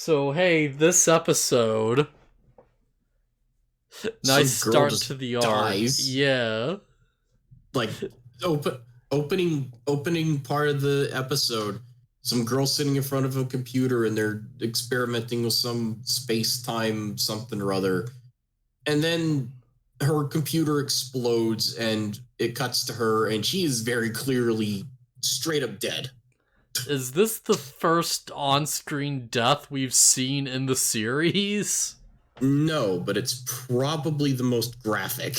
So hey, this episode, nice Some girl start just to the arc. dies. Yeah. Like opening part of the episode, some girl sitting in front of a computer and they're experimenting with some space-time something or other. And then her computer explodes and it cuts to her and she is very clearly straight up dead. Is this the first on-screen death we've seen in the series? No, but it's probably the most graphic.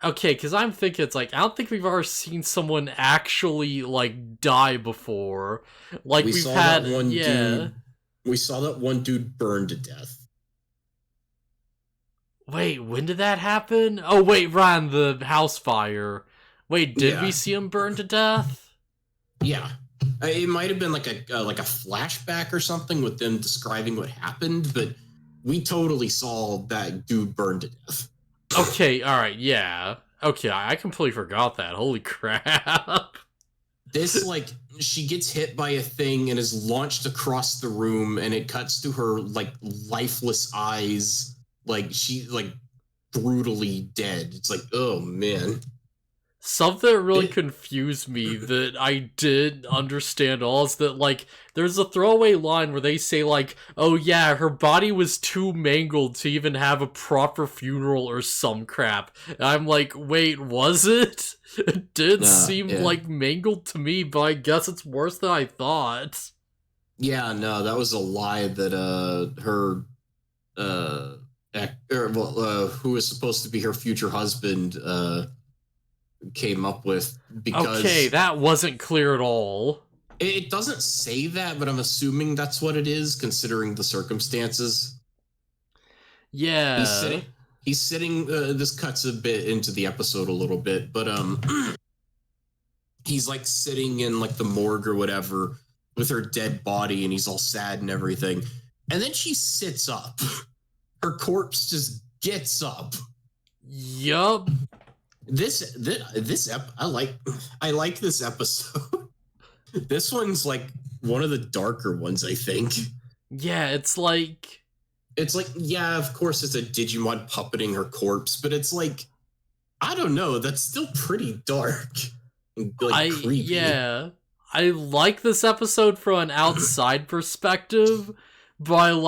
Okay, because I'm thinking it's like, I don't think we've ever seen someone actually, like, die before. Like, We we've saw had, that one yeah. dude. We saw that one dude burned to death. Wait, when did that happen? Oh, wait, Ryan, the house fire. Wait, did we Yeah. see him burn to death? Yeah. It might have been like a flashback or something with them describing what happened, but we totally saw that dude burn to death. Okay, alright, yeah. Okay, I completely forgot that. Holy crap. This, like, she gets hit by a thing and is launched across the room, and it cuts to her, like, lifeless eyes, like, she, like, brutally dead. It's like, oh, man. Something that really confused me that I did understand all is that, like, there's a throwaway line where they say, like, oh yeah, her body was too mangled to even have a proper funeral or some crap. And I'm like, wait, was it? It did seem, Yeah. like, mangled to me, but I guess it's worse than I thought. Yeah, no, that was a lie that, her, who was supposed to be her future husband, came up with, because Okay, that wasn't clear at all. it doesn't say that, but I'm assuming that's what it is, considering the circumstances. Yeah. He's sitting. This cuts a bit into the episode a little bit, but he's like sitting in like the morgue or whatever with her dead body, and he's all sad and everything. And then she sits up. Her corpse just gets up. Yup. I like this episode. This one's like one of the darker ones, I think. Yeah, it's like, yeah, of course it's a Digimon puppeting her corpse, but it's like, I don't know, that's still pretty dark and like creepy. Yeah, I like this episode from an outside perspective, but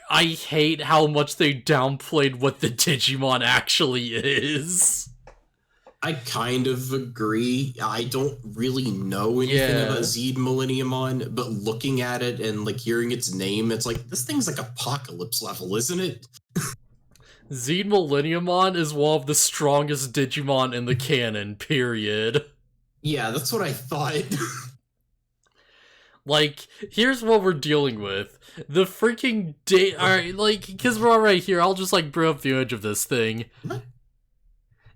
I hate how much they downplayed what the Digimon actually is. I kind of agree. I don't really know anything about Zeed Millenniumon, but looking at it and like hearing its name, it's like, this thing's like apocalypse level, isn't it? Zeed Millenniumon is one of the strongest Digimon in the canon, period. Yeah, that's what I thought. Like, here's what we're dealing with. The freaking alright, like, because we're all right here, I'll just, like, bring up the image of this thing. What?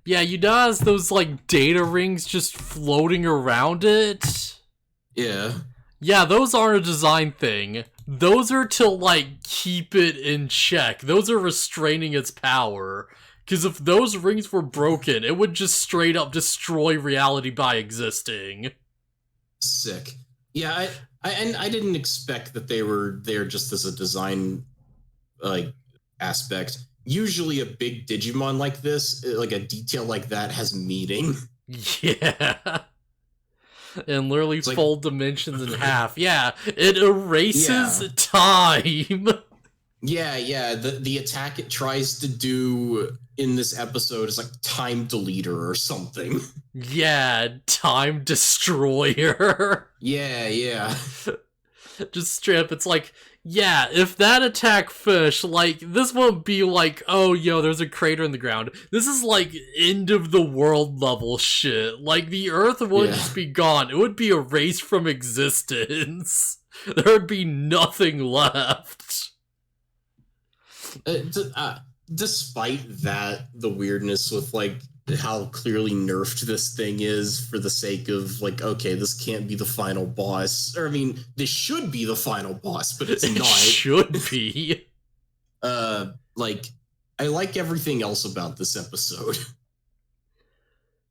Yeah, you notice those, like, data rings just floating around it? Yeah. Yeah, those aren't a design thing. Those are to, like, keep it in check. Those are restraining its power. Because if those rings were broken, it would just straight up destroy reality by existing. Sick. Yeah, I didn't expect that they were there just as a design, like, aspect. Usually a big Digimon like this, like a detail like that, has meaning. Yeah. And literally fold dimensions in half. Yeah, it erases time. Yeah. The attack it tries to do in this episode is like time deleter or something. Yeah, time destroyer. Yeah. Just straight up, it's like, yeah, if that attack fish, like, this won't be like, oh, yo, there's a crater in the ground. This is like end of the world level shit. Like, the Earth wouldn't just be gone. It would be erased from existence. There would be nothing left. Despite that, the weirdness with, like, how clearly nerfed this thing is for the sake of, like, okay, this can't be the final boss. Or, I mean, this should be the final boss, but it's not. It should be. Like, I like everything else about this episode.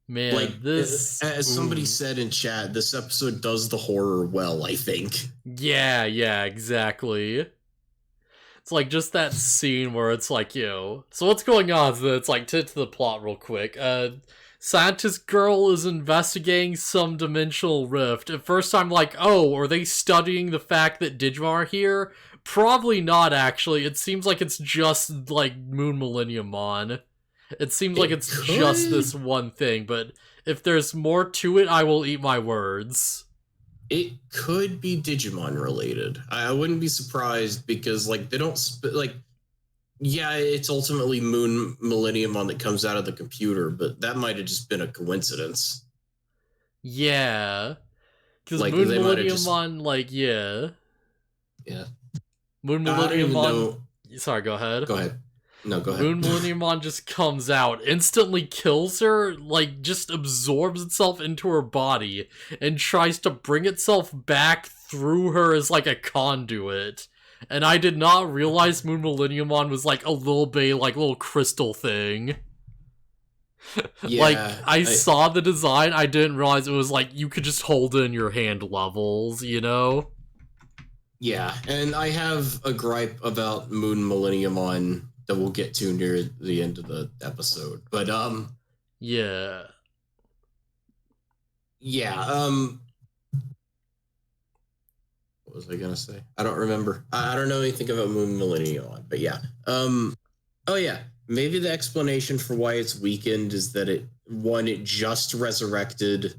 Man, like, this... As somebody said in chat, this episode does the horror well, I think. Yeah, exactly. It's like just that scene where it's like, so what's going on is that it's like, to the plot real quick. Scientist girl is investigating some dimensional rift. At first I'm like, oh, are they studying the fact that Digimon are here? Probably not, actually. It seems like it's just, like, Moon Millenniumon. It seems like it's just this one thing, but if there's more to it, I will eat my words. It could be Digimon related. I wouldn't be surprised because, like, they don't yeah, it's ultimately Moon Millenniumon that comes out of the computer, but that might have just been a coincidence. Yeah, because like, Moon Millenniumon, like, yeah, Moon Millenniumon. Sorry, go ahead. Go ahead. No, go ahead. Moon Millenniumon just comes out, instantly kills her, like, just absorbs itself into her body, and tries to bring itself back through her as, like, a conduit. And I did not realize Moon Millenniumon was, like, a little bit, like, little crystal thing. Yeah, like, I saw the design, I didn't realize it was, like, you could just hold it in your hand levels, you know? Yeah, and I have a gripe about Moon Millenniumon that we'll get to near the end of the episode. But, yeah. Yeah, what was I gonna say? I don't remember. I don't know anything about Moon Millenniumon, but yeah. Oh yeah, maybe the explanation for why it's weakened is that it just resurrected,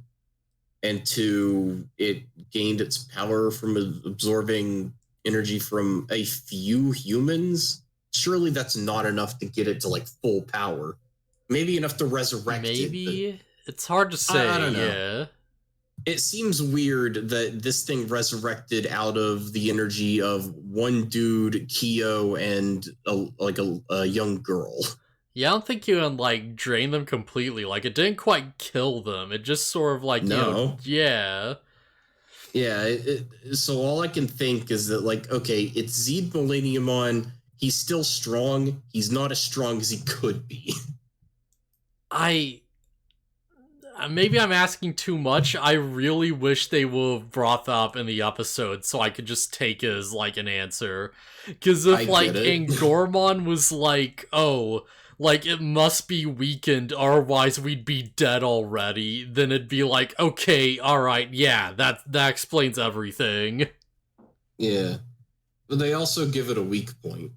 and two, it gained its power from absorbing energy from a few humans. Surely that's not enough to get it to, like, full power. Maybe enough to resurrect it. Maybe? It's hard to say, I don't know. yeah. It seems weird that this thing resurrected out of the energy of one dude, Kyo, and a young girl. Yeah, I don't think you can, like, drain them completely. Like, it didn't quite kill them. It just sort of, like, yeah. Yeah, so all I can think is that, like, okay, it's Zeed Millenniumon. He's still strong. He's not as strong as he could be. Maybe I'm asking too much. I really wish they would have brought that up in the episode so I could just take it as, like, an answer. Because if, like, Angormon was like, oh, like, it must be weakened, otherwise we'd be dead already, then it'd be like, okay, alright, yeah, that explains everything. Yeah. But they also give it a weak point.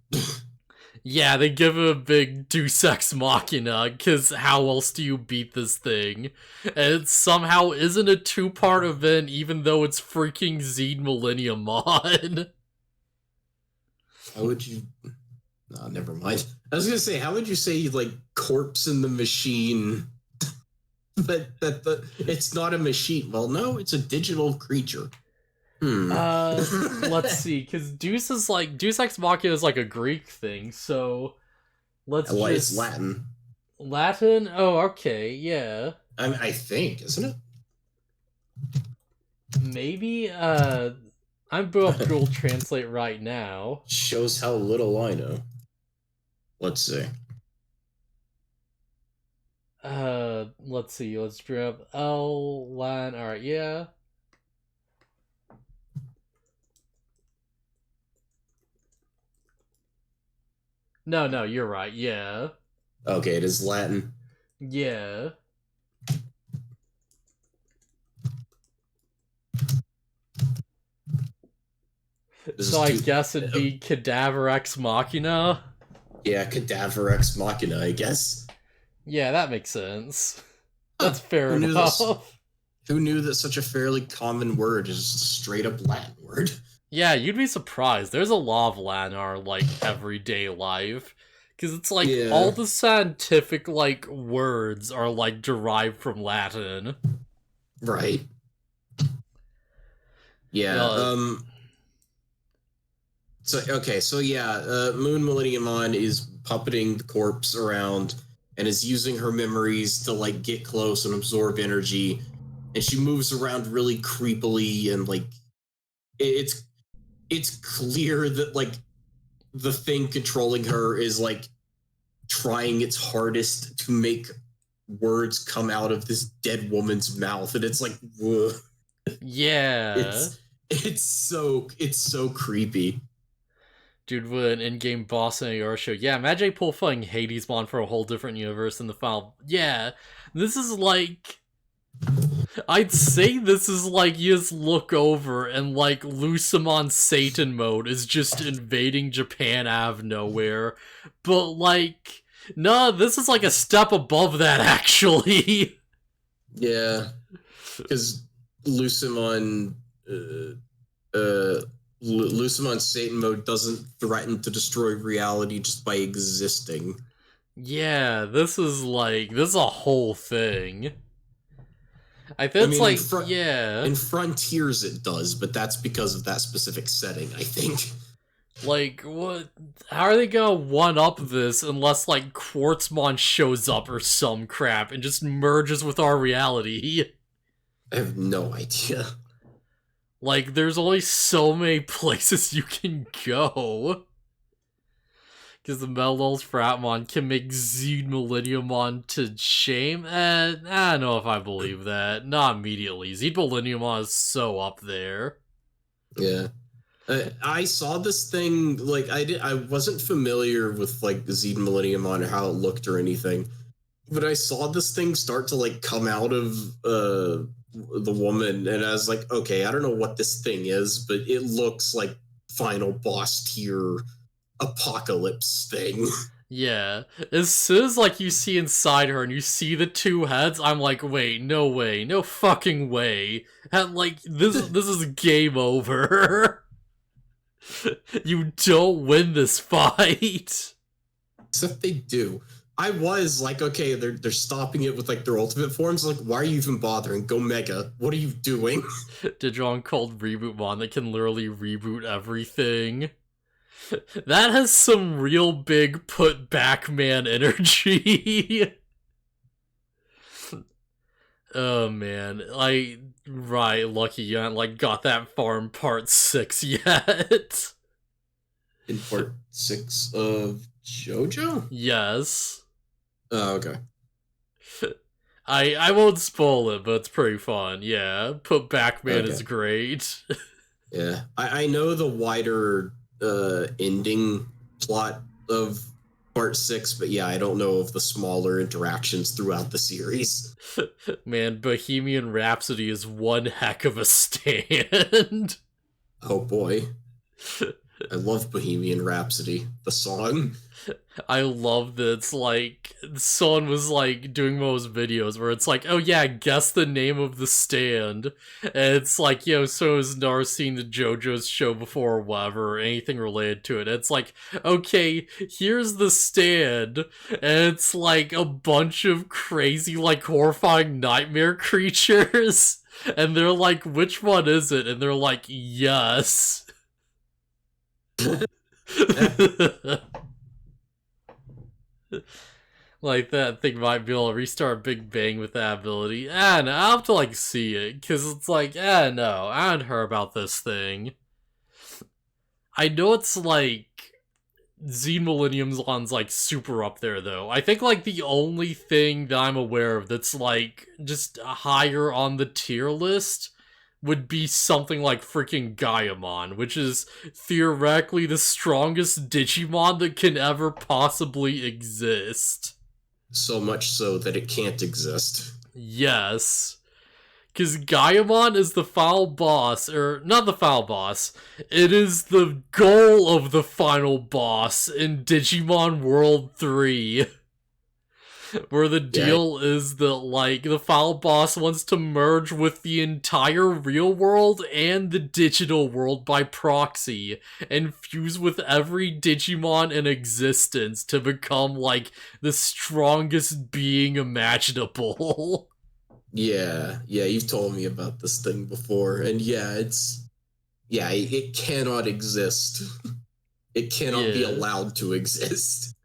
Yeah, they give it a big Deus Ex Machina, because how else do you beat this thing? And it somehow isn't a two-part event, even though it's freaking Zeed Millenniumon. How would you... No, never mind. I was gonna say, how would you say, like, corpse in the machine? that it's not a machine. Well, no, it's a digital creature. Let's see, because Deus Ex Machina is like a Greek thing, so it's Latin. Latin? Oh, okay, yeah. I think, isn't it? Maybe, I'm both Google Translate right now. Shows how little I know. Let's see. Let's see, let's grab Latin, alright, yeah. No, you're right, yeah. Okay, it is Latin. Yeah. So I guess it'd be Cadaver Ex Machina? Yeah, Cadaver Ex Machina, I guess. Yeah, that makes sense. That's fair enough. Who knew that such a fairly common word is a straight up Latin word? Yeah, you'd be surprised. There's a lot of Latin in our, like, everyday life. Because it's like, all the scientific, like, words are, like, derived from Latin. Right. Yeah, So, okay, so yeah, Moon Millenniumon is puppeting the corpse around and is using her memories to, like, get close and absorb energy. And she moves around really creepily, and, like, it's clear that, like, the thing controlling her is, like, trying its hardest to make words come out of this dead woman's mouth, and it's like, whoa. Yeah. It's so creepy. Dude, with an in-game boss in a Euro show. Yeah, imagine pull fucking Hadesmon for a whole different universe in the final. Yeah, this is like... I'd say this is like you just look over and like Lusamon Satan mode is just invading Japan out of nowhere. But like, no, this is like a step above that actually. Yeah, because Lusamon, Lusamon Satan mode doesn't threaten to destroy reality just by existing. Yeah, this is a whole thing. I think it's like, yeah. In Frontiers it does, but that's because of that specific setting, I think. Like, what? How are they gonna one-up this unless, like, Quartzmon shows up or some crap and just merges with our reality? I have no idea. Like, there's only so many places you can go. Because the Mellows for Atmon can make Zeed Millenniumon to shame? I don't know if I believe that. Not immediately. Zeed Millenniumon is so up there. Yeah. I saw this thing, like, I wasn't familiar with, like, the Zeed Millenniumon or how it looked or anything. But I saw this thing start to, like, come out of the woman, and I was like, okay, I don't know what this thing is, but it looks like final boss tier apocalypse thing. Yeah. As soon as, like, you see inside her and you see the two heads, I'm like, wait, no way. No fucking way. And, like, this is game over. You don't win this fight. Except they do. I was like, okay, they're stopping it with like their ultimate forms. Like, why are you even bothering? Go Mega. What are you doing? Digimon called Rebootmon that can literally reboot everything. That has some real big put back man energy. Oh man, right, Lucky you haven't like got that far in part 6 yet. In part 6 of JoJo? Yes. Oh, okay. I won't spoil it, but it's pretty fun. Yeah, put back man is great. Yeah, I know the wider ending plot of part 6, but yeah, I don't know of the smaller interactions throughout the series. Man, Bohemian Rhapsody is one heck of a stand. Oh boy. I love Bohemian Rhapsody, the song. I love that it's like, someone was like doing those videos where it's like, oh yeah, guess the name of the stand. And it's like, yo, so has never seen the JoJo's show before or whatever, or anything related to it. It's like, okay, here's the stand. And it's like a bunch of crazy, like horrifying nightmare creatures. And they're like, which one is it? And they're like, yes. Like, that thing might be able to restart Big Bang with that ability. No, I'll have to, like, see it, because it's like, no, I haven't heard about this thing. I know it's, like, Zeed Millennium's like, super up there, though. I think, like, the only thing that I'm aware of that's, like, just higher on the tier list would be something like freaking Gaiamon, which is theoretically the strongest Digimon that can ever possibly exist. So much so that it can't exist. Yes. Because Gaiamon is the final boss, or not the final boss, it is the goal of the final boss in Digimon World 3. Where the deal is that, like, the final boss wants to merge with the entire real world and the digital world by proxy, and fuse with every Digimon in existence to become, like, the strongest being imaginable. Yeah, you've told me about this thing before, and it cannot exist. It cannot be allowed to exist.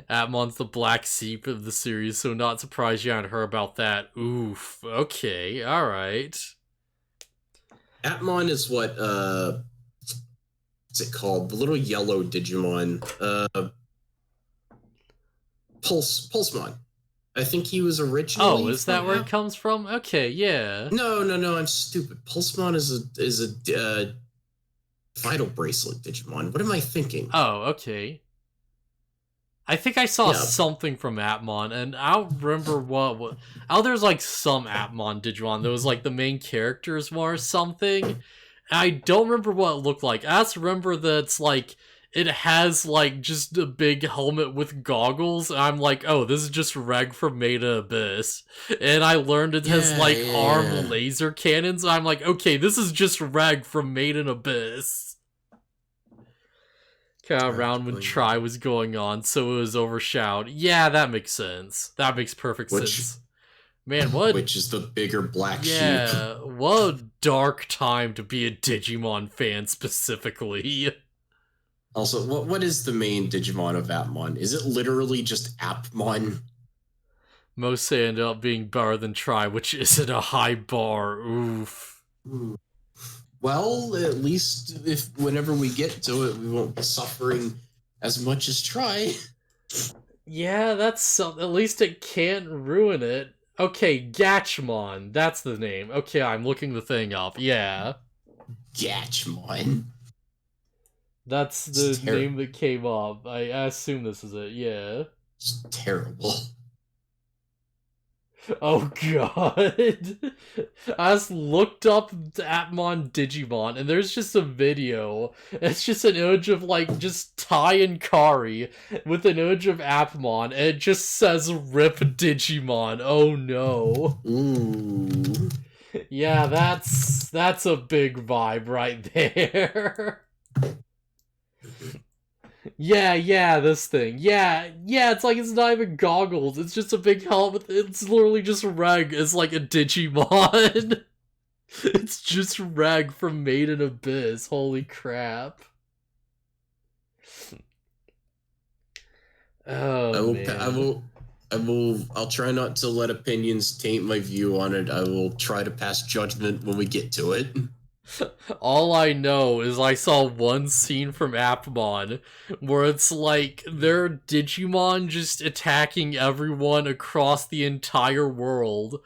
Atmon's the black sheep of the series, so not surprised you hadn't heard about that. Oof. Okay, alright. Atmon is what, what's it called? The little yellow Digimon. Pulsemon. I think he was originally... Oh, is that where it comes from? Okay, yeah. No, I'm stupid. Pulsemon is a Vital Bracelet Digimon. What am I thinking? Oh, okay. I think I saw something from Atmon, and I don't remember what. Oh, there's like some Atmon Digimon. There was like the main characters or something. I don't remember what it looked like. I just remember that it's like it has like just a big helmet with goggles. And I'm like, oh, this is just Reg from Meta Abyss. And I learned it has like arm laser cannons. I'm like, okay, this is just Reg from Maiden Abyss. Kind of around when Tri was going on, so it was overshadowed. Yeah, that makes sense. That makes perfect sense. Man, what? Which is the bigger black sheep? Yeah, what a dark time to be a Digimon fan specifically. Also, what is the main Digimon of Atmon? Is it literally just Appmon? Most say end up being better than Tri, which isn't a high bar. Oof. Well, at least if whenever we get to it, we won't be suffering as much as Tri. Yeah, that's something. At least it can't ruin it. Okay, Gatchmon. That's the name. Okay, I'm looking the thing up. Yeah. Gatchmon. That's the name that came up. I assume this is it. Yeah. It's terrible. Oh god. I just looked up Atmon Digimon and there's just a video. It's just an image of like just Tai and Kari with an image of Atmon and it just says RIP Digimon. Oh no. Ooh. Yeah, that's a big vibe right there. Yeah, this thing. Yeah, it's like it's not even goggles. It's just a big helmet. It's literally just Reg as like a Digimon. It's just Reg from Maiden Abyss. Holy crap. Oh, man. I'll try not to let opinions taint my view on it. I will try to pass judgment when we get to it. All I know is I saw one scene from Appmon where it's like they're Digimon just attacking everyone across the entire world.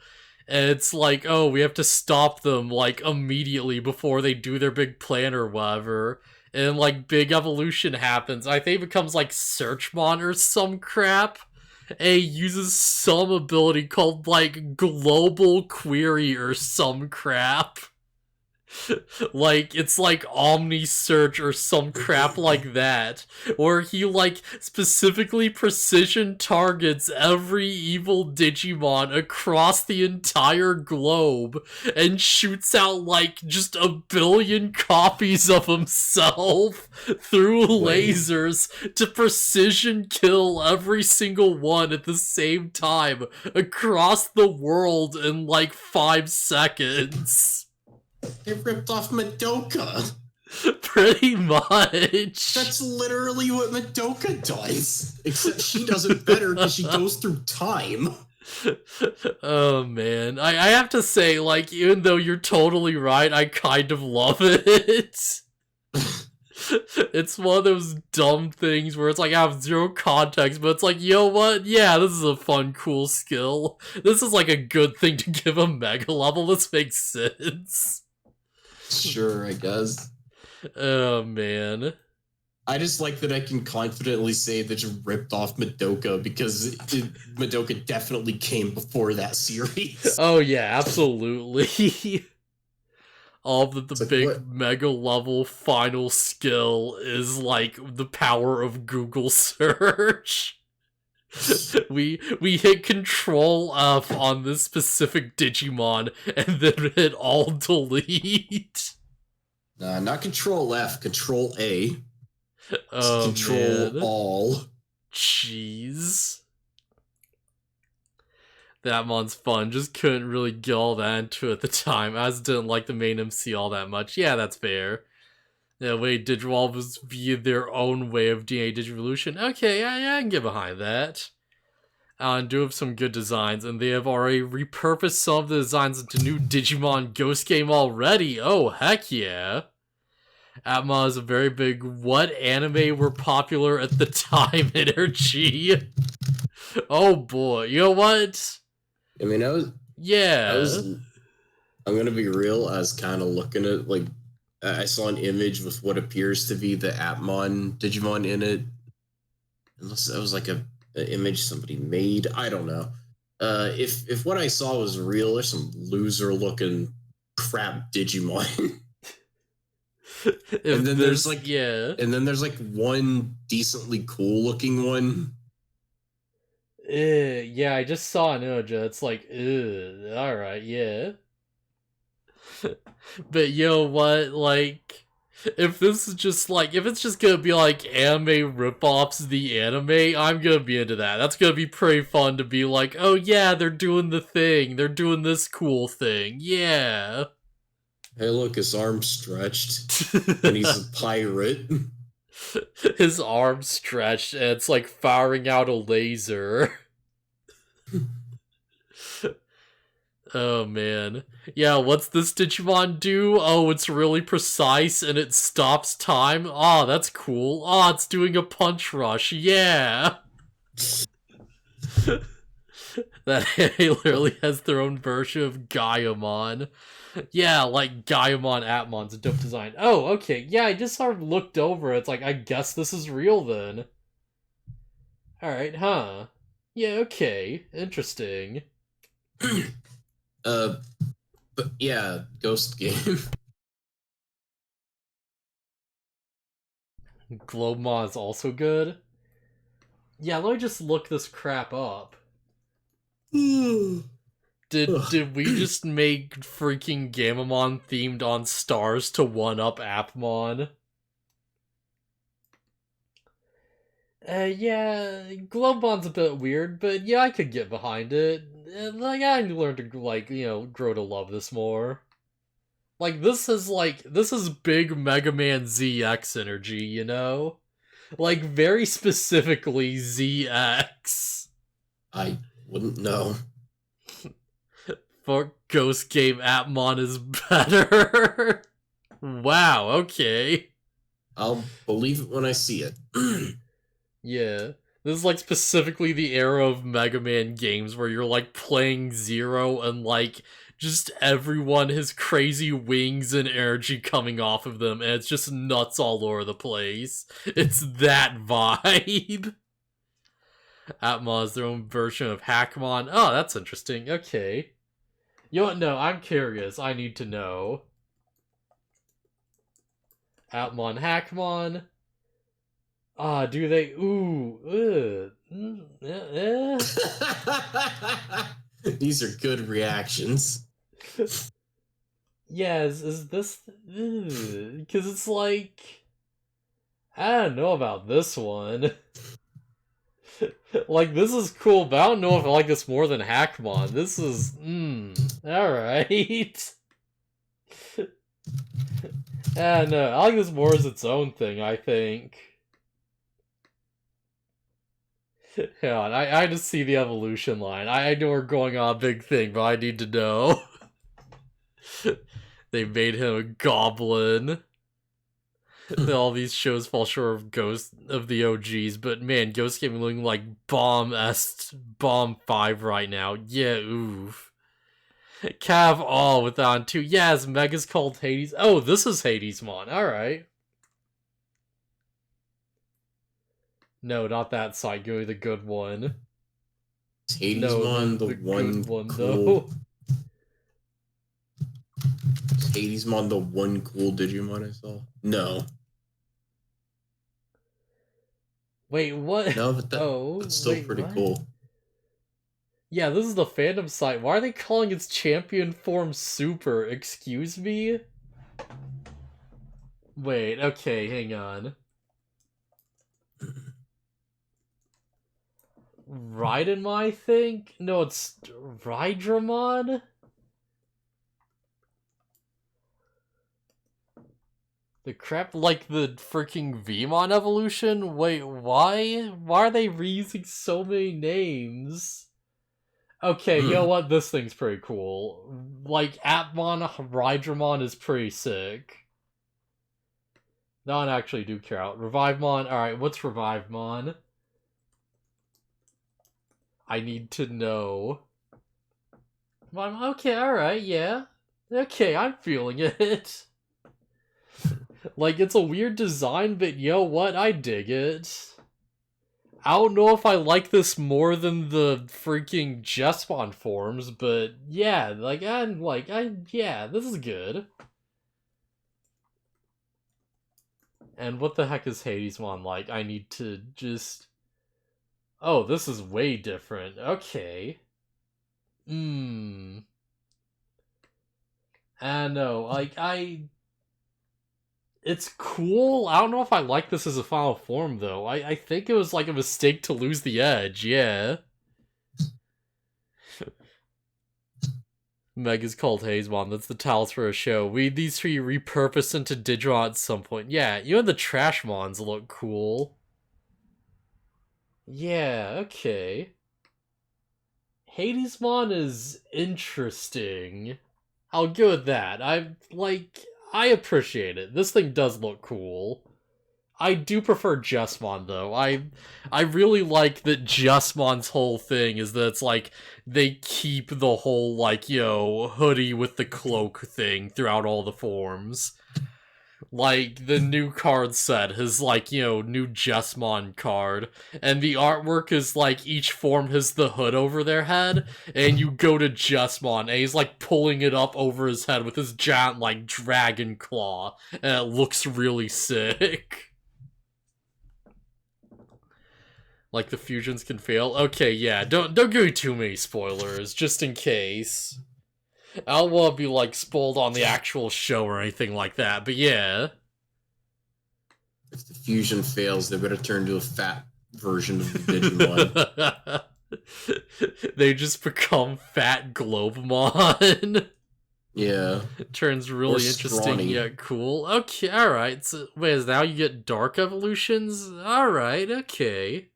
And it's like, oh, we have to stop them like immediately before they do their big plan or whatever. And like big evolution happens. I think it becomes like Searchmon or some crap. And he uses some ability called like Global Query or some crap. Like, it's like Omni Search or some crap like that, where he, like, specifically precision targets every evil Digimon across the entire globe and shoots out, like, just a billion copies of himself through lasers to precision kill every single one at the same time across the world in, like, 5 seconds. They ripped off Madoka. Pretty much. That's literally what Madoka does. Except she does it better because she goes through time. Oh, man. I have to say, like, even though you're totally right, I kind of love it. It's one of those dumb things where it's like I have zero context, but it's like, you know what? Yeah, this is a fun, cool skill. This is like a good thing to give a mega level. This makes sense. Sure, I guess. Oh, man. I just like that I can confidently say that you ripped off Madoka because Madoka definitely came before that series. Oh, yeah, absolutely. All that the big mega level final skill is like the power of Google search. we hit Control F on this specific Digimon and then hit Alt Delete. Not Control F, Control A. Oh, Control man. All. Jeez. That mon's fun. Just couldn't really get all that into it at the time. I just didn't like the main MC all that much. Yeah, that's fair. The way Digivolve was viewed their own way of DNA Digivolution. Okay, I can get behind that. And do have some good designs, and they have already repurposed some of the designs into new Digimon Ghost game already. Oh, heck yeah. Atma is a very big what anime were popular at the time energy. Oh boy, you know what? I mean, Yeah. I'm gonna be real, I was kind of looking at, like, I saw an image with what appears to be the Atmon Digimon in it. Unless that was like an image somebody made. I don't know. If what I saw was real, there's some loser looking crap Digimon. And then there's like one decently cool looking one. Yeah, I just saw an image. It's like, all right, yeah. But you know what? Like, if this is just like, if it's just gonna be like anime ripoffs the anime, I'm gonna be into that. That's gonna be pretty fun to be like, oh yeah, they're doing the thing. They're doing this cool thing. Yeah. Hey, look, his arm's stretched, and he's a pirate. His arm's stretched, and it's like firing out a laser. Oh man. Yeah, what's this Digimon do? Oh, it's really precise and it stops time. Oh, that's cool. Oh, it's doing a punch rush. Yeah. That anime literally has their own version of Gaiamon. Yeah, like Gaiamon Atmon's a dope design. Oh, okay. Yeah, I just sort of looked over. It's like, I guess this is real then. Alright, huh. Yeah, okay. Interesting. But yeah, Ghost game. Globemon is also good. Yeah, let me just look this crap up. Did we just make freaking Gamamon themed on stars to one up Appmon? Yeah, Globemon's a bit weird, but yeah, I could get behind it. Like, I learned to, like, you know, grow to love this more. Like, this is big Mega Man ZX energy, you know? Like, very specifically ZX. I wouldn't know. For Ghost Game Appmon is better. Wow, okay. I'll believe it when I see it. Yeah. This is like specifically the era of Mega Man games where you're like playing Zero and like just everyone has crazy wings and energy coming off of them and it's just nuts all over the place. It's that vibe. Atmon is their own version of Hackmon. Oh, that's interesting. Okay. You know what? No, I'm curious. I need to know. Atmon, Hackmon. Ah, do they? Ooh, These are good reactions. Yeah, is this? Because it's like, I don't know about this one. Like, this is cool, but I don't know if I like this more than Hackmon. This is, alright. No, I like this more as its own thing, I think. Hang on, I just see the evolution line. I know we're going on a big thing, but I need to know. They made him a goblin. All these shows fall short of Ghost of the OGs, but man, Ghost Game looking like Bomb 5 right now. Yeah, oof. Cav all with on 2. Yes, Mega's called Hades. Oh, this is Hadesmon. Alright. No, not that side. Go the good one. Is Hadesmon the one good one, cool? though. Is Hadesmon the one cool Digimon I saw? No. Wait, what? No, but that's still pretty cool. Yeah, this is the fandom site. Why are they calling its champion form Super? Excuse me? Wait, okay, hang on. Raidenmon, I think? No, it's Rydramon? The crap, like the freaking Vmon evolution? Wait, why? Why are they reusing so many names? Okay, you know what? This thing's pretty cool. Like, Atmon Rydramon is pretty sick. Not actually do care out. Revivemon, alright, what's Revivemon? I need to know. Okay, alright, yeah. Okay, I'm feeling it. Like, it's a weird design, but you know what? I dig it. I don't know if I like this more than the freaking Jespawn forms, but yeah, yeah, this is good. And what the heck is Hadesmon like? I need to just... Oh, this is way different. Okay. I know, It's cool. I don't know if I like this as a final form, though. I think it was like a mistake to lose the edge, yeah. Meg is called Hazemon. That's the towels for a show. We need these three repurposed into Digimon at some point. Yeah, even the Trashmons look cool. Yeah, okay. Hadesmon is interesting. I'll go with that. I appreciate it. This thing does look cool. I do prefer Justmon though. I really like that Justmon's whole thing is that it's like they keep the whole hoodie with the cloak thing throughout all the forms. Like the new card set has new Justmon card, and the artwork is like each form has the hood over their head, and you go to Justmon and he's like pulling it up over his head with his giant dragon claw, and it looks really sick. Like the fusions can fail. Okay, yeah, don't give me too many spoilers, just in case. I don't want to be spoiled on the actual show or anything like that, but yeah. If the fusion fails, they better turn to a fat version of the Digimon. They just become fat Globemon. Yeah. Turns really interesting yet cool. Okay, alright. So, wait, now you get dark evolutions? Alright, okay.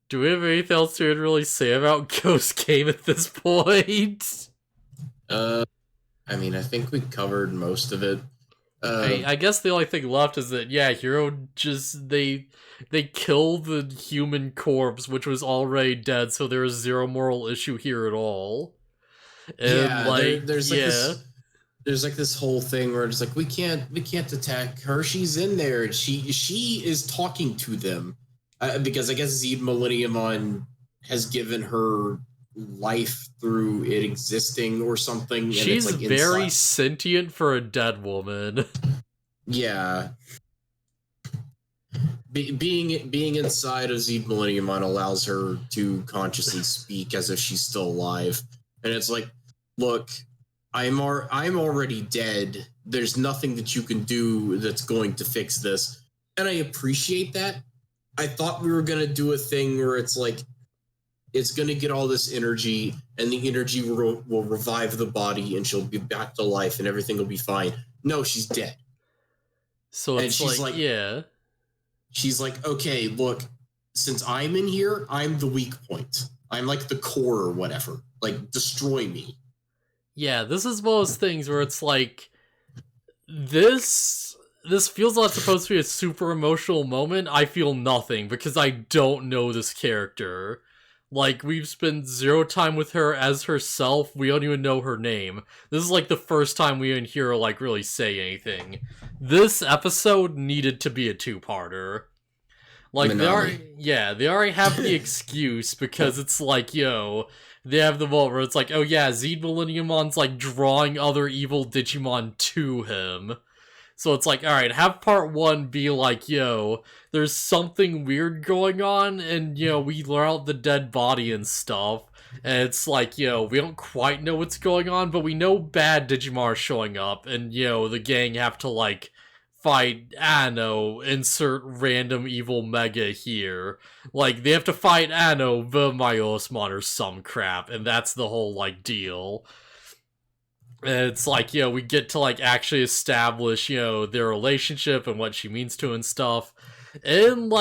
Do we have anything else to really say about Ghost Game at this point? I mean, I think we covered most of it. I guess the only thing left is that, yeah, Hero just, they kill the human corpse, which was already dead, so there is zero moral issue here at all. And, there's this whole thing where it's like, we can't attack her, she's in there, and she is talking to them. Because I guess Zeed Millenniumon has given her life through it existing or something. She's and it's very sentient for a dead woman. Yeah. Being inside of Zeed Millenniumon allows her to consciously speak as if she's still alive. And it's like, look, I'm already dead. There's nothing that you can do that's going to fix this. And I appreciate that. I thought we were going to do a thing where it's like, it's going to get all this energy, and the energy will revive the body, and she'll be back to life, and everything will be fine. No, she's dead. So it's she's like, yeah. She's like, okay, look, since I'm in here, I'm the weak point. I'm like the core or whatever. Like, destroy me. Yeah, this is one of those things where it's like, this feels like it's supposed to be a super emotional moment. I feel nothing because I don't know this character. Like, we've spent zero time with her as herself. We don't even know her name. This is the first time we even hear her really say anything. This episode needed to be a two-parter. They already have the excuse because it's they have the moment where it's like, oh yeah, Zeed Millenniumon's drawing other evil Digimon to him. So it's like, alright, have part one be there's something weird going on, and, we lure out the dead body and stuff. And it's we don't quite know what's going on, but we know bad Digimon are showing up, and, the gang have to, fight, insert random evil mega here. They have to fight, the Myosmon or some crap, and that's the whole, deal. And it's we get to actually establish, their relationship and what she means to him and stuff. And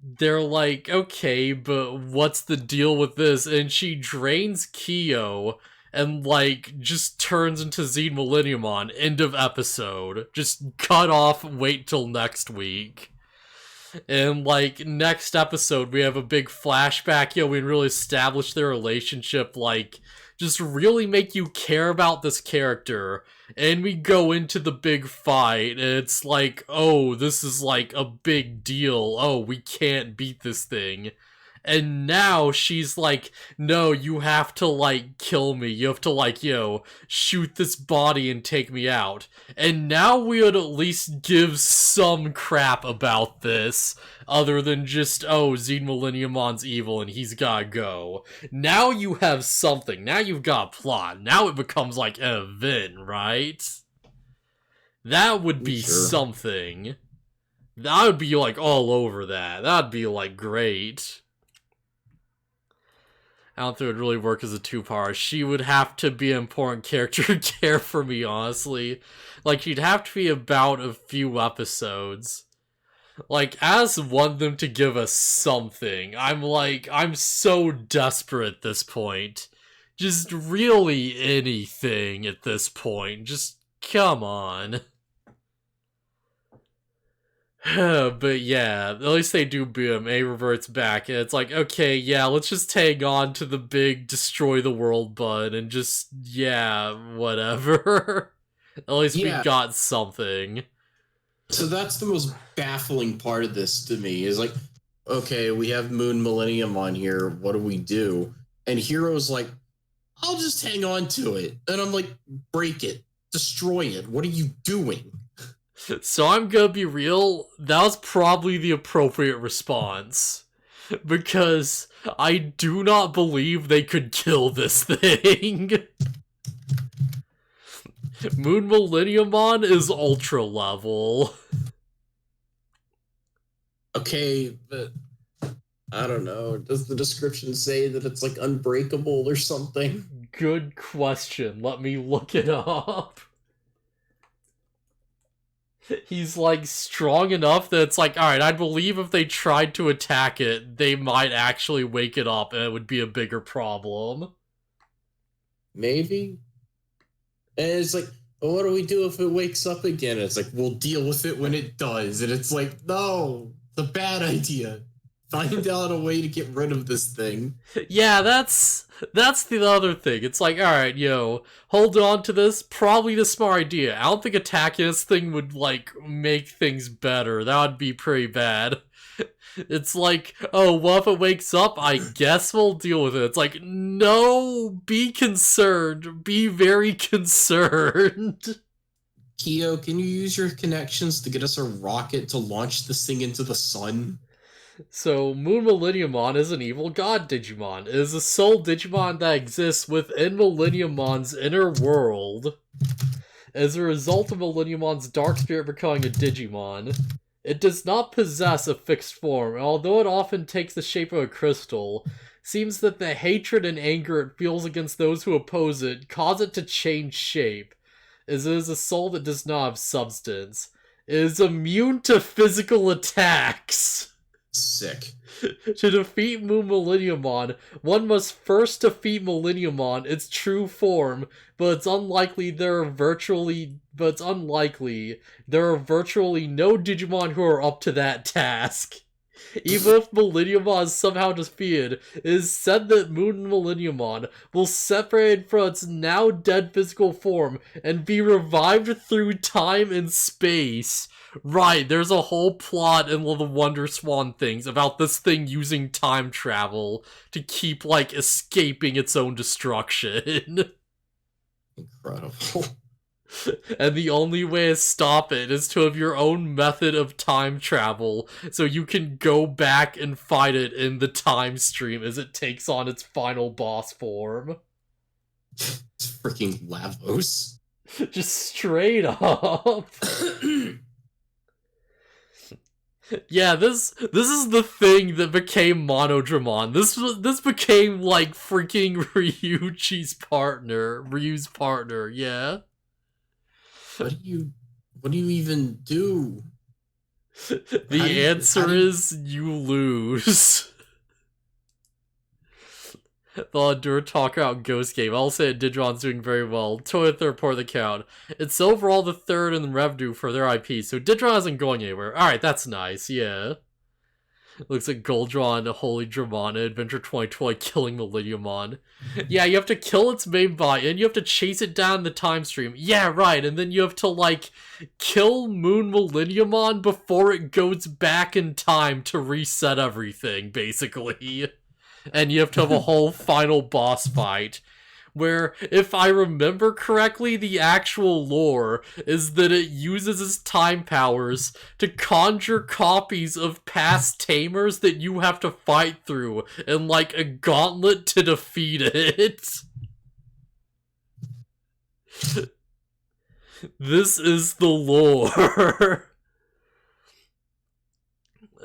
they're okay, but what's the deal with this? And she drains Kyo and just turns into Zeed Millenniumon. End of episode. Just cut off, wait till next week. And next episode we have a big flashback, we really establish their relationship, just really make you care about this character, and we go into the big fight, and it's like, oh, this is like a big deal, oh, we can't beat this thing. And now she's like, no, you have to, like, kill me. You have to, like, shoot this body and take me out. And now we would at least give some crap about this, other than just, oh, Zeed Millenniumon's evil and he's gotta go. Now you have something. Now you've got a plot. Now it becomes, like, an event, right? That would be something. I would be, like, all over that. That'd be, like, great. I don't think it would really work as a two-part. She would have to be an important character to care for me, honestly. Like, she'd have to be about a few episodes. Like, I just want them to give us something. I'm so desperate at this point. Just really anything at this point. Just, come on. But yeah, at least they do boom. A reverts back, and it's like, okay, yeah, let's just tag on to the big destroy the world bud, and just, yeah, whatever. At least we got something. So that's the most baffling part of this to me, is like, okay, we have Moon Millenniumon here, what do we do? And Hero's like, I'll just hang on to it. And I'm like, break it, destroy it, what are you doing? So I'm gonna be real, that was probably the appropriate response. Because I do not believe they could kill this thing. Moon Millenniumon is ultra level. Okay, but I don't know. Does the description say that it's like unbreakable or something? Good question. Let me look it up. He's, like, strong enough that it's like, alright, I believe if they tried to attack it, they might actually wake it up and it would be a bigger problem. Maybe? And it's like, well, what do we do if it wakes up again? And it's like, we'll deal with it when it does. And it's like, no, the bad idea. Find out a way to get rid of this thing. Yeah, that's the other thing. It's like, alright, hold on to this. Probably the smart idea. I don't think attacking this thing would, like, make things better. That would be pretty bad. It's like, oh, what if it wakes up? I guess we'll deal with it. It's like, no, be concerned. Be very concerned. Kyo, can you use your connections to get us a rocket to launch this thing into the sun? So, Moon Millenniumon is an evil god Digimon. It is a soul Digimon that exists within Millenniumon's inner world. As a result of Millenniumon's dark spirit becoming a Digimon, it does not possess a fixed form, and although it often takes the shape of a crystal, seems that the hatred and anger it feels against those who oppose it cause it to change shape, as it is a soul that does not have substance. It is immune to physical attacks. Sick. To defeat Moon Millenniumon, one must first defeat Millenniumon, its true form, but it's unlikely there are virtually no Digimon who are up to that task. Even if Millenniumon is somehow defeated, it is said that Moon Millenniumon will separate from its now dead physical form and be revived through time and space. Right, there's a whole plot in the Wonder Swan things about this thing using time travel to keep, like, escaping its own destruction. Incredible. And the only way to stop it is to have your own method of time travel, so you can go back and fight it in the time stream as it takes on its final boss form. It's freaking Lavos. Just straight up. Yeah, this is the thing that became Monodramon. This became, like, freaking Ryu's partner, yeah. What do you even do? The answer is you lose. The Endure talk out Ghost Game. I'll say Digimon's doing very well. Toy third part of the count. It's overall the third in revenue for their IP, so Digimon isn't going anywhere. Alright, that's nice, yeah. Looks like Goldron, Holy Dramana, Adventure 2020, killing Millenniumon. Yeah, you have to kill its main body, and you have to chase it down the time stream. Yeah, right, and then you have to, like, kill Moon Millenniumon before it goes back in time to reset everything, basically. And you have to have a whole final boss fight. Where, if I remember correctly, the actual lore is that it uses its time powers to conjure copies of past tamers that you have to fight through in, like, a gauntlet to defeat it. This is the lore.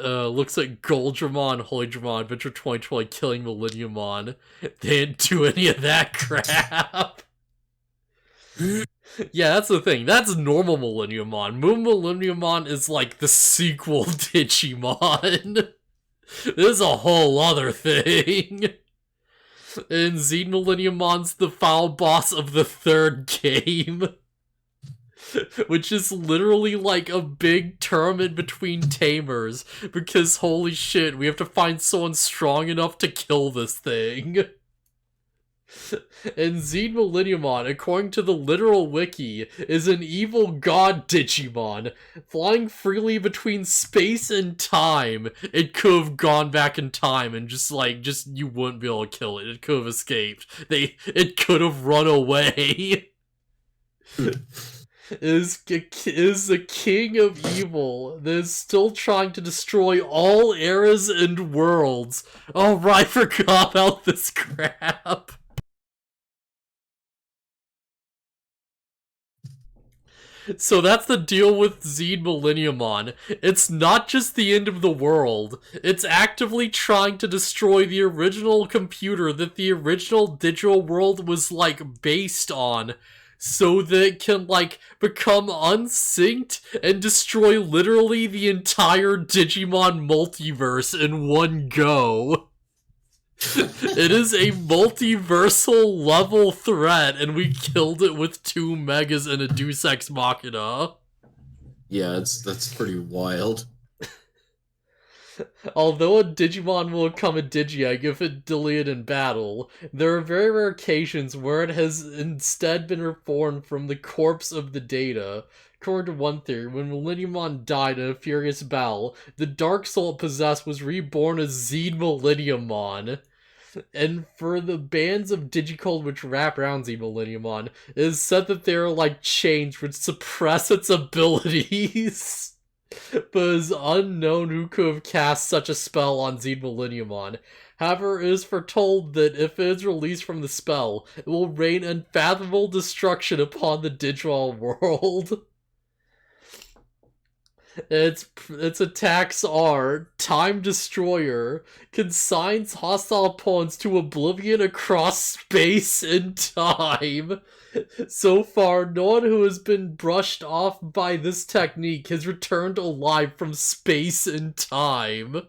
Looks like Goldramon, Holy Dramon, Adventure 2020, killing Millenniumon. They didn't do any of that crap. Yeah, that's the thing. That's normal Millenniumon. Moon Millenniumon is like the sequel Digimon. This is a whole other thing. And Zeed Millenniumon's the final boss of the third game. Which is literally like a big tournament between tamers, because holy shit, we have to find someone strong enough to kill this thing. And Zeed Millenniumon, according to the literal wiki, is an evil god Digimon, flying freely between space and time. It could have gone back in time and just you wouldn't be able to kill it. It could have escaped. It could have run away. Is the king of evil that is still trying to destroy all eras and worlds. Oh right, I forgot about this crap. So that's the deal with Zeed Millenniumon. It's not just the end of the world. It's actively trying to destroy the original computer that the original digital world was, like, based on, so that it can, like, become unsynced and destroy literally the entire Digimon multiverse in one go. It is a multiversal level threat, and we killed it with 2 megas and a Deus Ex Machina. Yeah, that's pretty wild. Although a Digimon will become a Digi-Egg if it deleted in battle, there are very rare occasions where it has instead been reborn from the corpse of the data. According to one theory, when Millenniumon died in a furious battle, the dark soul it possessed was reborn as Zeed Millenniumon. And for the bands of Digicode which wrap around Zeed Millenniumon, it is said that they are like chains which suppress its abilities. But it is unknown who could have cast such a spell on Zeed Millenniumon. However, it is foretold that if it is released from the spell, it will rain unfathomable destruction upon the digital world. Its attacks are Time Destroyer, consigns hostile opponents to oblivion across space and time. So far, no one who has been brushed off by this technique has returned alive from space and time.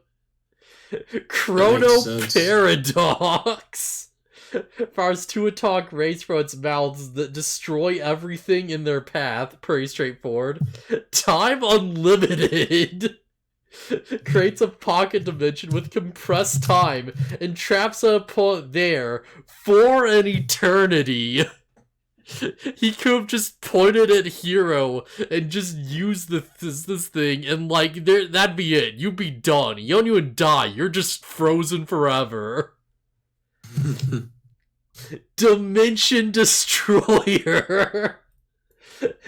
Chrono Paradox fires 2 atomic rays from its mouths that destroy everything in their path. Pretty straightforward. Time Unlimited creates a pocket dimension with compressed time and traps an opponent there for an eternity. He could have just pointed at Hero and just used this thing, and like that'd be it. You'd be done. You don't even die. You're just frozen forever. Dimension Destroyer.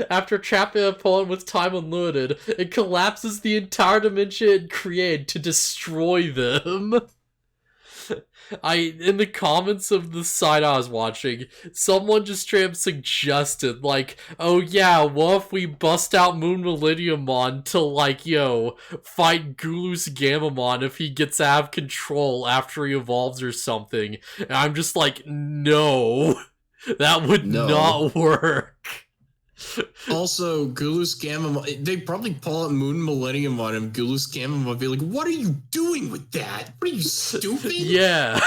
After trapping an opponent with time unlimited, it collapses the entire dimension it created to destroy them. In the comments of the site I was watching, someone just straight up suggested, like, oh yeah, what if we bust out Moon Millenniumon to, like, fight Gulus Gamamon if he gets out of control after he evolves or something? And I'm just like, no, that would not work. Also, Gulus Gamamon, they probably pull out Moon Millennium on him. Gulus Gamamon would be like, what are you doing with that? What are you, stupid? Yeah.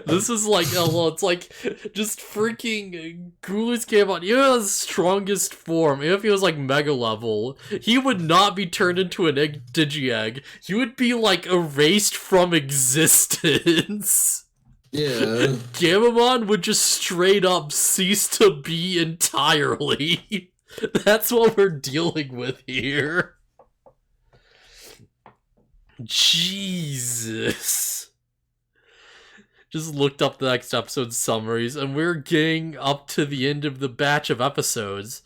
This is like, oh, it's like just freaking Ghoulies came on. Even at his strongest form, even if he was like mega level, he would not be turned into an Digi-Egg. He would be like erased from existence. Yeah. Gamamon would just straight up cease to be entirely. That's what we're dealing with here. Jesus. Just looked up the next episode summaries, and we're getting up to the end of the batch of episodes,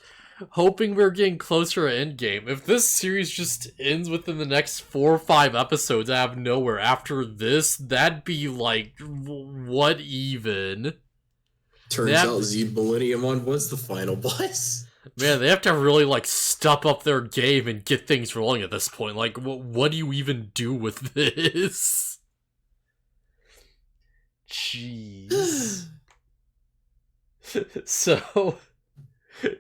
hoping we're getting closer to endgame. If this series just ends within the next 4 or 5 episodes out of nowhere after this, that'd be like, what even? Turns out Zeed Millenniumon was the final boss. Man, they have to really like step up their game and get things rolling at this point. Like, what do you even do with this? Jeez. So,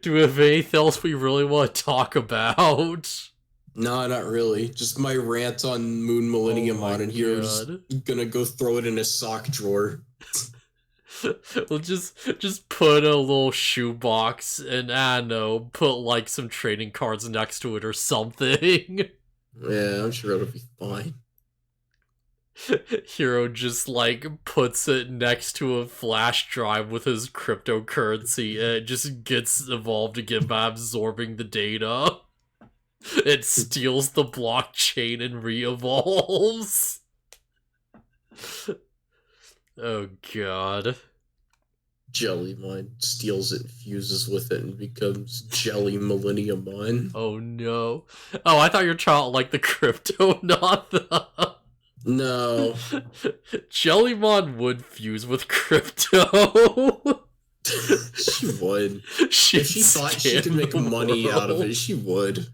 do we have anything else we really want to talk about? No, not really. Just my rant on Moon Millenniumon, and here's gonna go throw it in his sock drawer. We'll just put a little shoebox and, I don't know, put like some trading cards next to it or something. Yeah, I'm sure it'll be fine. Hero just like puts it next to a flash drive with his cryptocurrency, and it just gets evolved again by absorbing the data. It steals the blockchain and re-evolves. Oh god. Jellymon steals it, fuses with it, and becomes Jelly Millenniumon. Oh no. Oh, I thought you were trying like the crypto, not the... No. Jellymon would fuse with crypto. She would. If she thought she could make money out of it, she would.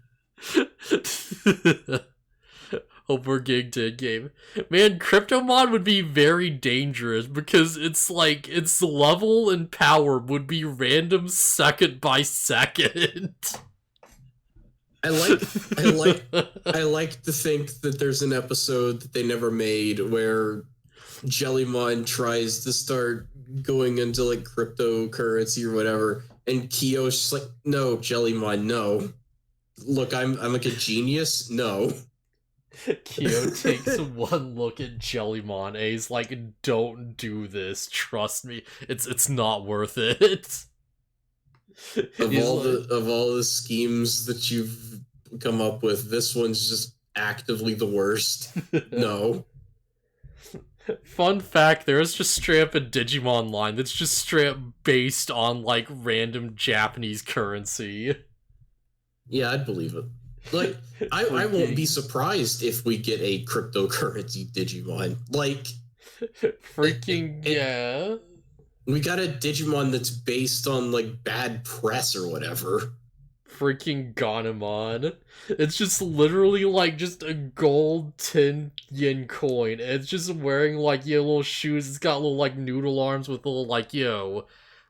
Hope we're getting to a game. Man, Cryptomon would be very dangerous because it's like its level and power would be random second by second. I like to think that there's an episode that they never made where Jellymon tries to start going into like cryptocurrency or whatever, and Kyo's just like, no, Jellymon, no. Look, I'm like a genius. No. Kyo takes one look at Jellymon and he's like, don't do this, trust me. It's not worth it. Of all the schemes that you've come up with, this one's just actively the worst. No. Fun fact, there is just straight up a Digimon line that's just straight up based on like random Japanese currency. Yeah, I'd believe it. Like, I won't be surprised if we get a cryptocurrency Digimon. Like, yeah. We got a Digimon that's based on, like, bad press or whatever. Freaking Ganemon. It's just literally, like, just a gold 10 yen coin. It's just wearing, like, little shoes. It's got little, like, noodle arms with little, like,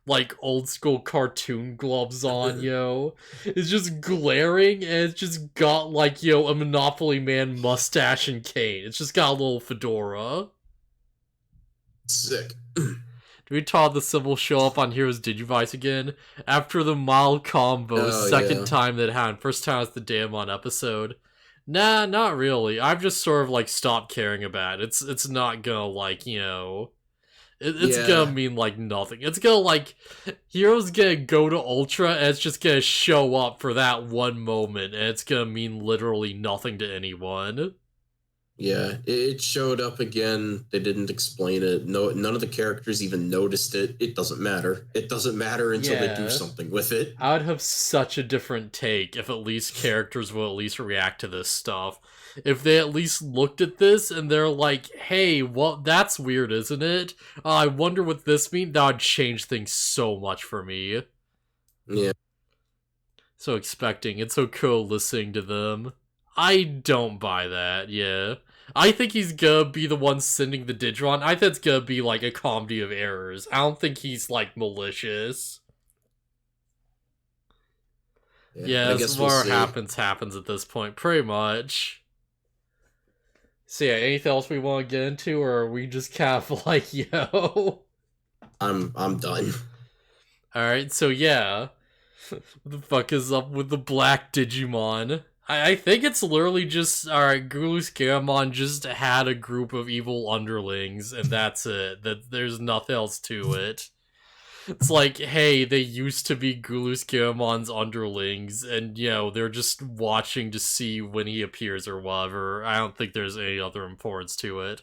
like, old school cartoon gloves on, It's just glaring, and it's just got, like, a Monopoly Man mustache and cane. It's just got a little fedora. Sick. Do we taught the symbol show up on Heroes Digivice again? After the mild combo, second time that happened. First time was the Daemon episode. Nah, not really. I've just sort of, like, stopped caring about it. It's not gonna, like, It's gonna mean, like, nothing. It's gonna, like, Hero's gonna go to Ultra, and it's just gonna show up for that one moment, and it's gonna mean literally nothing to anyone. Yeah, it showed up again. They didn't explain it. No, none of the characters even noticed it. It doesn't matter. It doesn't matter until they do something with it. I would have such a different take if at least characters will at least react to this stuff. If they at least looked at this and they're like, hey, well, that's weird, isn't it? I wonder what this means. That would change things so much for me. Yeah. So expecting. It's so cool listening to them. I don't buy that, I think he's gonna be the one sending the Digimon. I think it's gonna be like a comedy of errors. I don't think he's like malicious. Yeah, whatever happens at this point, pretty much. So yeah, anything else we want to get into, or are we just kind of like, yo? I'm done. Alright, so yeah. What the fuck is up with the black Digimon? I think it's literally just, alright, Gulu's Garamon just had a group of evil underlings, and that's it. That there's nothing else to it. It's like, hey, they used to be Gulu's Garamon's underlings, and, you know, they're just watching to see when he appears or whatever. I don't think there's any other importance to it.